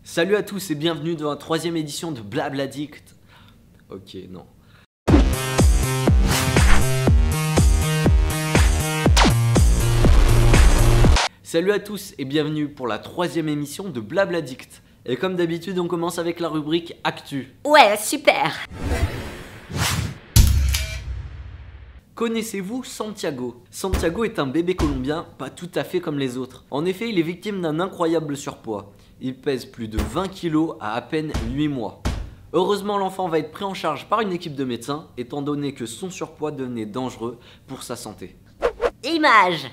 Salut à tous et bienvenue dans la 3e édition de Blabladict. Ok, non. Salut à tous et bienvenue pour la 3e émission de Blabladict. Et comme d'habitude, on commence avec la rubrique Actu. Ouais, super. Connaissez-vous Santiago? Santiago est un bébé colombien pas tout à fait comme les autres. En effet, il est victime d'un incroyable surpoids. Il pèse plus de 20 kg à peine 8 mois. Heureusement, l'enfant va être pris en charge par une équipe de médecins, étant donné que son surpoids devenait dangereux pour sa santé. Image.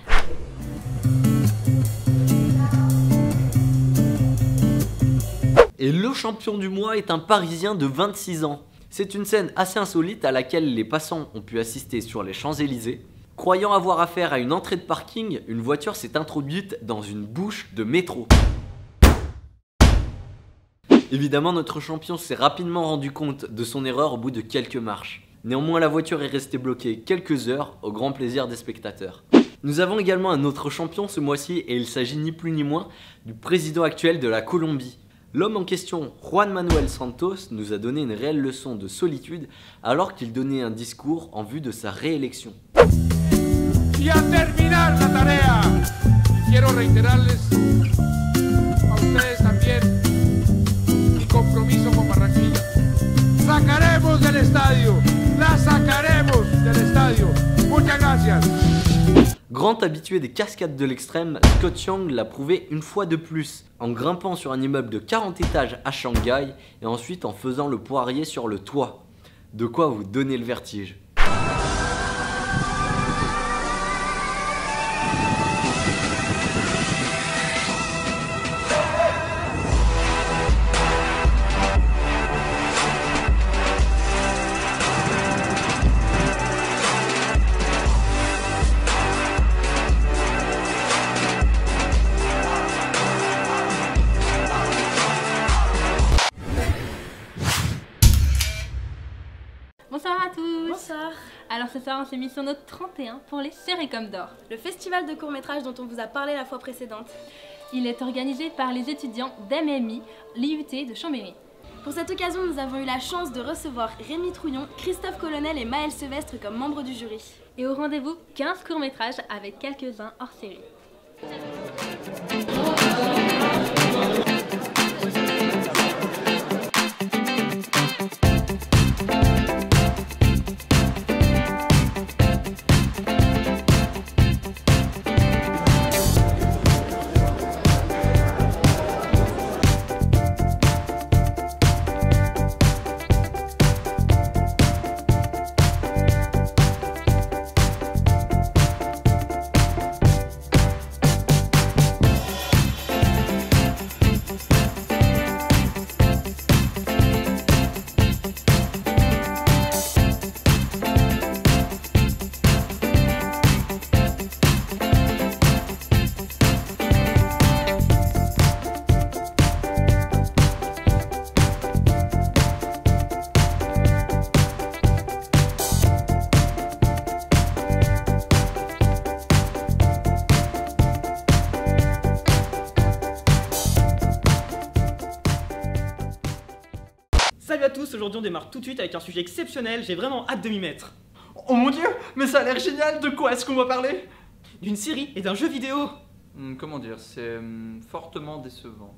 Et le champion du mois est un Parisien de 26 ans. C'est une scène assez insolite à laquelle les passants ont pu assister sur les Champs-Élysées. Croyant avoir affaire à une entrée de parking, une voiture s'est introduite dans une bouche de métro. Évidemment, notre champion s'est rapidement rendu compte de son erreur au bout de quelques marches. Néanmoins, la voiture est restée bloquée quelques heures au grand plaisir des spectateurs. Nous avons également un autre champion ce mois-ci et il s'agit ni plus ni moins du président actuel de la Colombie. L'homme en question, Juan Manuel Santos, nous a donné une réelle leçon de solitude alors qu'il donnait un discours en vue de sa réélection. Y a terminar la tarea, quiero reiterarles a ustedes también mi compromiso con Barranquilla. Sacaremos del estadio, la sacaremos del estadio. Muchas gracias. Grand habitué des cascades de l'extrême, Scott Young l'a prouvé une fois de plus, en grimpant sur un immeuble de 40 étages à Shanghai et ensuite en faisant le poirier sur le toit. De quoi vous donner le vertige. Bonsoir à tous. Bonsoir. Alors ce soir on s'est mis sur notre 31 pour les Sérécoms d'Or. Le festival de court-métrage dont on vous a parlé la fois précédente. Il est organisé par les étudiants d'MMI, l'IUT de Chambéry. Pour cette occasion, nous avons eu la chance de recevoir Rémi Trouillon, Christophe Colonel et Maël Sevestre comme membres du jury. Et au rendez-vous, 15 courts-métrages avec quelques-uns hors série. Salut à tous, aujourd'hui on démarre tout de suite avec un sujet exceptionnel, j'ai vraiment hâte de m'y mettre. Oh mon dieu, mais ça a l'air génial, de quoi est-ce qu'on va parler? D'une série et d'un jeu vidéo. Comment dire, c'est fortement décevant.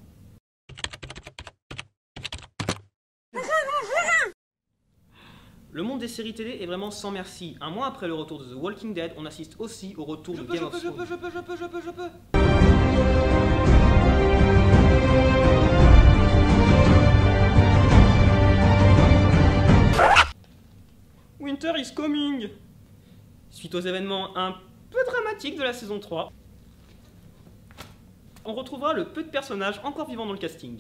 Le monde des séries télé est vraiment sans merci. Un mois après le retour de The Walking Dead, on assiste aussi au retour de Game of Thrones. Je peux. Winter is coming. Suite aux événements un peu dramatiques de la saison 3, on retrouvera le peu de personnages encore vivants dans le casting.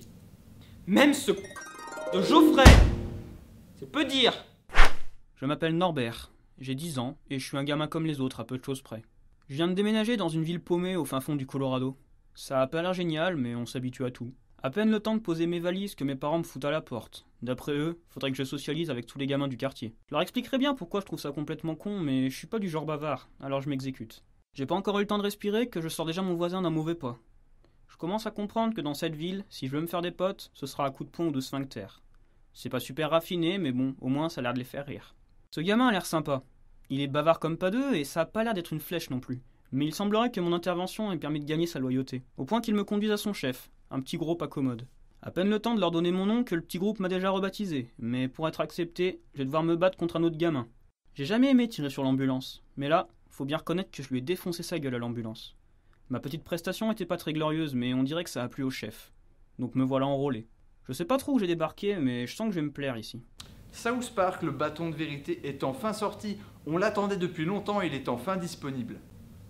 Même ce de Geoffrey. C'est peu dire. Je m'appelle Norbert, j'ai 10 ans et je suis un gamin comme les autres à peu de choses près. Je viens de déménager dans une ville paumée au fin fond du Colorado. Ça a pas l'air génial mais on s'habitue à tout. À peine le temps de poser mes valises que mes parents me foutent à la porte. D'après eux, faudrait que je socialise avec tous les gamins du quartier. Je leur expliquerai bien pourquoi je trouve ça complètement con, mais je suis pas du genre bavard, alors je m'exécute. J'ai pas encore eu le temps de respirer que je sors déjà mon voisin d'un mauvais pas. Je commence à comprendre que dans cette ville, si je veux me faire des potes, ce sera à coup de poing ou de sphincter. C'est pas super raffiné, mais bon, au moins ça a l'air de les faire rire. Ce gamin a l'air sympa. Il est bavard comme pas deux et ça a pas l'air d'être une flèche non plus. Mais il semblerait que mon intervention ait permis de gagner sa loyauté, au point qu'il me conduise à son chef, un petit groupe pas commode. À peine le temps de leur donner mon nom que le petit groupe m'a déjà rebaptisé, mais pour être accepté, je vais devoir me battre contre un autre gamin. J'ai jamais aimé tirer sur l'ambulance, mais là, faut bien reconnaître que je lui ai défoncé sa gueule à l'ambulance. Ma petite prestation était pas très glorieuse, mais on dirait que ça a plu au chef. Donc me voilà enrôlé. Je sais pas trop où j'ai débarqué, mais je sens que je vais me plaire ici. South Park, le bâton de vérité, est enfin sorti. On l'attendait depuis longtemps et il est enfin disponible.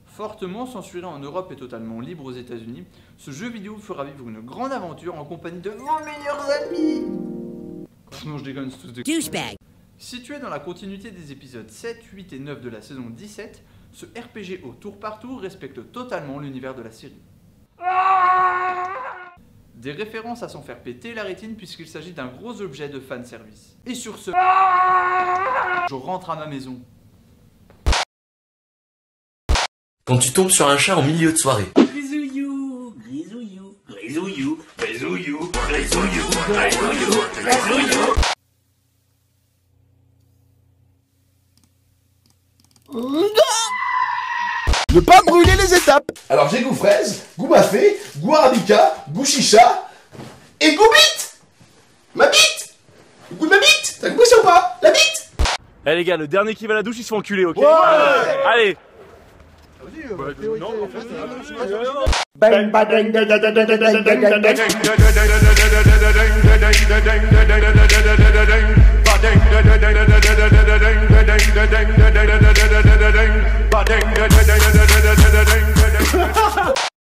Fortement censuré en Europe et totalement libre aux États-Unis, ce jeu vidéo vous fera vivre une grande aventure en compagnie de vos meilleurs amis. Non, je déconne, c'est tous des Douchebag. Situé dans la continuité des épisodes 7, 8 et 9 de la saison 17, ce RPG au tour par tour respecte totalement l'univers de la série. Des références à s'en faire péter la rétine puisqu'il s'agit d'un gros objet de fanservice. Et sur ce, je rentre à ma maison. Quand tu tombes sur un chat en milieu de soirée. Grisouillou, grisouillou, grisouillou, grisouillou, grisouillou, grisouillou, grisouillou. Ne pas brûler les étapes. Alors j'ai goût fraise, goût mafé, goût arabica, goût chicha et goût bite. Ma bite. Le goût de ma bite. T'as compris ça ou pas? La bite. Eh les gars, le dernier qui va à la douche, il se fait enculer, ok? Ouais. Allez. Bang bang bang bang bang bang.